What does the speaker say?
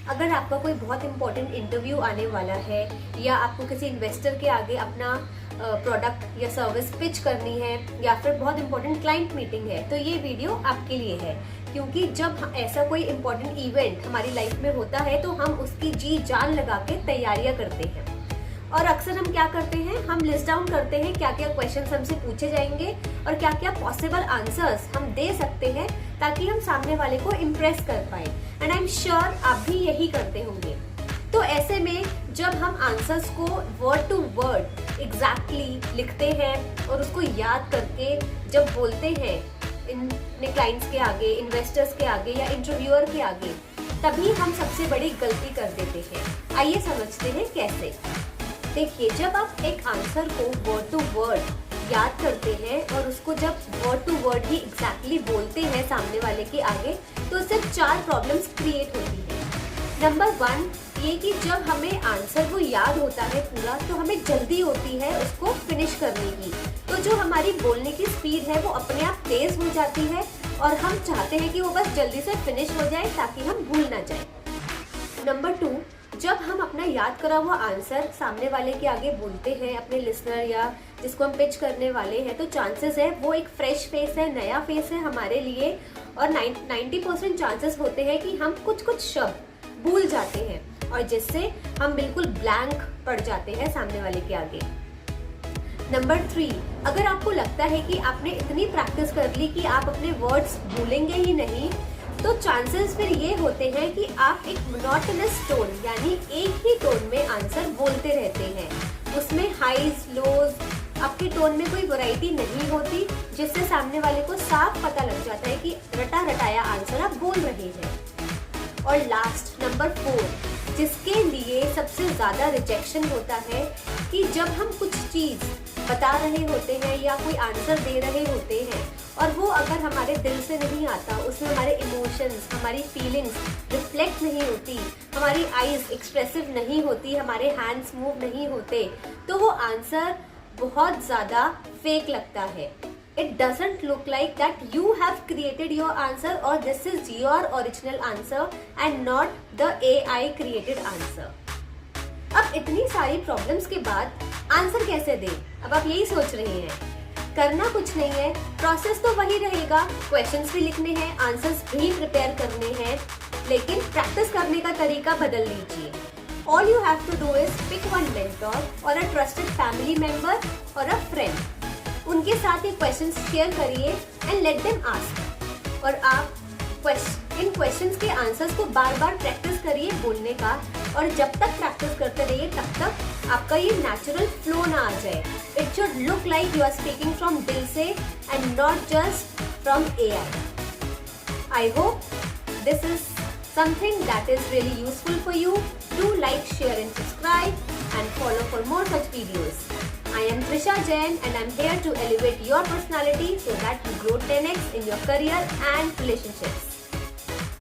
अगर आपका कोई बहुत इंपॉर्टेंट इंटरव्यू आने वाला है या आपको किसी इन्वेस्टर के आगे अपना प्रोडक्ट या सर्विस पिच करनी है या फिर बहुत इंपॉर्टेंट क्लाइंट मीटिंग है, तो ये वीडियो आपके लिए है। क्योंकि जब ऐसा कोई इंपॉर्टेंट इवेंट हमारी लाइफ में होता है तो हम उसकी जी जान लगा के तैयारियां करते हैं। और अक्सर हम क्या करते हैं, हम लिस्ट डाउन करते हैं क्या क्या क्वेश्चंस हमसे पूछे जाएंगे और क्या क्या पॉसिबल आंसर्स हम दे सकते हैं ताकि हम सामने वाले को इम्प्रेस कर पाए। एंड आई एम श्योर आप भी यही करते होंगे। तो ऐसे में जब हम आंसर्स को वर्ड टू वर्ड एग्जैक्टली लिखते हैं और उसको याद करके जब बोलते हैं अपने क्लाइंट्स के आगे, इन्वेस्टर्स के आगे या इंटरव्यूअर के आगे, तभी हम सबसे बड़ी गलती कर देते हैं। आइए समझते हैं कैसे। देखिए, जब आप एक आंसर को वर्ड टू वर्ड याद करते हैं और उसको जब वर्ड टू वर्ड ही एग्जैक्टली बोलते हैं सामने वाले के आगे, तो सिर्फ 4 प्रॉब्लम्स क्रिएट होती है। नंबर 1 ये कि जब हमें आंसर वो याद होता है पूरा, तो हमें जल्दी होती है उसको फिनिश करने की। तो जो हमारी बोलने की स्पीड है वो अपने आप तेज हो जाती है और हम चाहते हैं कि वो बस जल्दी से फिनिश हो जाए ताकि हम भूल ना जाए। नंबर 2, जब हम अपना याद करा हुआ आंसर सामने वाले के आगे बोलते हैं, अपने लिसनर या जिसको हम पिच करने वाले हैं, तो चांसेस है वो एक फ्रेश फेस है, नया फेस है हमारे लिए, और 90% चांसेस होते हैं कि हम कुछ शब्द भूल जाते हैं और जिससे हम बिल्कुल ब्लैंक पड़ जाते हैं सामने वाले के आगे। नंबर 3, अगर आपको लगता है कि आपने इतनी प्रैक्टिस कर ली कि आप अपने वर्ड्स भूलेंगे ही नहीं, तो चांसेस फिर ये होते हैं कि आप एक मोनोटोनस टोन यानी एक ही टोन में आंसर बोलते रहते हैं। उसमें हाईज लोज, आपके टोन में कोई वैरायटी नहीं होती, जिससे सामने वाले को साफ पता लग जाता है कि रटा रटाया आंसर आप बोल रहे हैं। और लास्ट नंबर 4, जिसके लिए सबसे ज्यादा रिजेक्शन होता है, कि जब हम कुछ चीज बता रहे होते हैं या कोई आंसर दे रहे होते हैं और वो अगर हमारे दिल से नहीं आता, उसमें हमारे इमोशंस, हमारी फीलिंग्स रिफ्लेक्ट नहीं होती, हमारी आईज एक्सप्रेसिव नहीं होती, हमारे हैंड्स मूव नहीं होते, तो वो आंसर बहुत ज्यादा फेक लगता है। It doesn't look like that you have created your answer or this is your original answer and not the AI created answer. अब इतनी सारी प्रॉब्लम्स के बाद आंसर कैसे दें? अब आप यही सोच रहे हैं। करना कुछ नहीं है, प्रोसेस तो वही रहेगा, क्वेश्चंस भी लिखने हैं, आंसर्स भी प्रिपेयर करने हैं, लेकिन प्रैक्टिस करने का तरीका बदल लीजिए। All you have to do is pick one mentor or a trusted family member or a friend. उनके साथ ये क्वेश्चंस शेयर करिए एंड लेट देम आस्क, और आप इन क्वेश्चंस के आंसर्स को बार बार प्रैक्टिस करिए बोलने का, और जब तक प्रैक्टिस करते रहिए तब तक आपका ये नेचुरल फ्लो ना आ जाए। It should look like you are speaking from दिल से and not just from AI. I hope this is something that is really useful for you. Do like, share and subscribe and follow for more such videos. I am Trisha Jain and I am here to elevate your personality so that you grow 10x in your career and relationships.